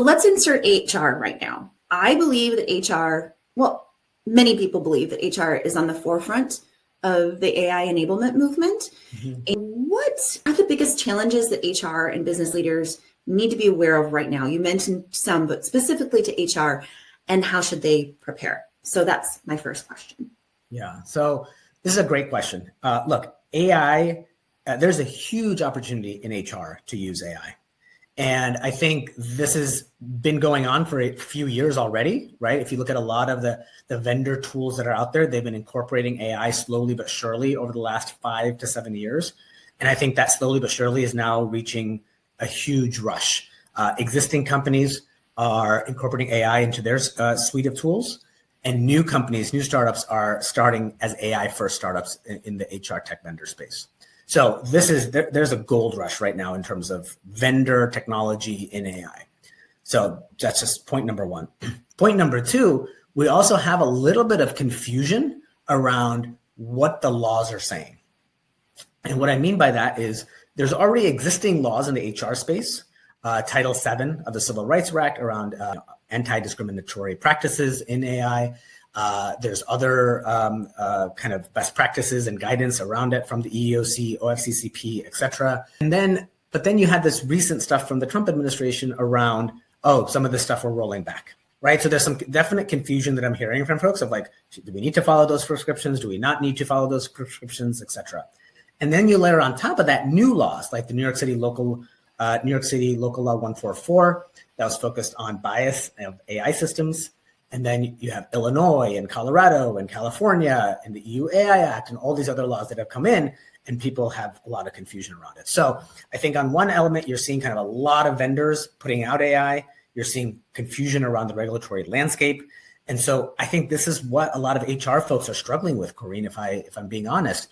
let's insert HR right now. I believe that many people believe that HR is on the forefront of the AI enablement movement. Mm-hmm. And what are the biggest challenges that HR and business leaders need to be aware of right now? You mentioned some, but specifically to HR, and how should they prepare? So that's my first question. Yeah, so this is a great question. Look, AI, there's a huge opportunity in HR to use AI. And I think this has been going on for a few years already, right? If you look at a lot of the vendor tools that are out there, they've been incorporating AI slowly but surely over the last 5 to 7 years. And I think that slowly but surely is now reaching a huge rush. Existing companies are incorporating AI into their suite of tools, and new companies, new startups are starting as AI first startups in the HR tech vendor space. So there's a gold rush right now in terms of vendor technology in AI. So that's just point number one. Point number two, we also have a little bit of confusion around what the laws are saying. And what I mean by that is there's already existing laws in the HR space, Title VII of the Civil Rights Act around anti-discriminatory practices in AI. There's other kind of best practices and guidance around it from the EEOC, OFCCP, et cetera. But then you had this recent stuff from the Trump administration around, some of this stuff we're rolling back, right? So there's some definite confusion that I'm hearing from folks of like, do we need to follow those prescriptions? Do we not need to follow those prescriptions, et cetera? And then you layer on top of that new laws, like the New York City Local Law 144, that was focused on bias of AI systems. And then you have Illinois and Colorado and California and the EU AI Act and all these other laws that have come in, and people have a lot of confusion around it. So I think on one element, you're seeing kind of a lot of vendors putting out AI. You're seeing confusion around the regulatory landscape. And so I think this is what a lot of HR folks are struggling with, Corinne, if I'm being honest.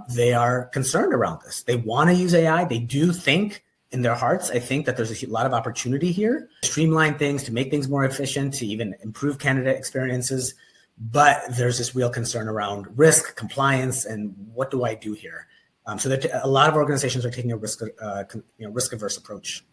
They are concerned around this. They want to use AI. They do think in their hearts, I think that there's a lot of opportunity here, to streamline things, to make things more efficient, to even improve candidate experiences. But there's this real concern around risk, compliance, and what do I do here? So that a lot of organizations are taking a risk-averse approach.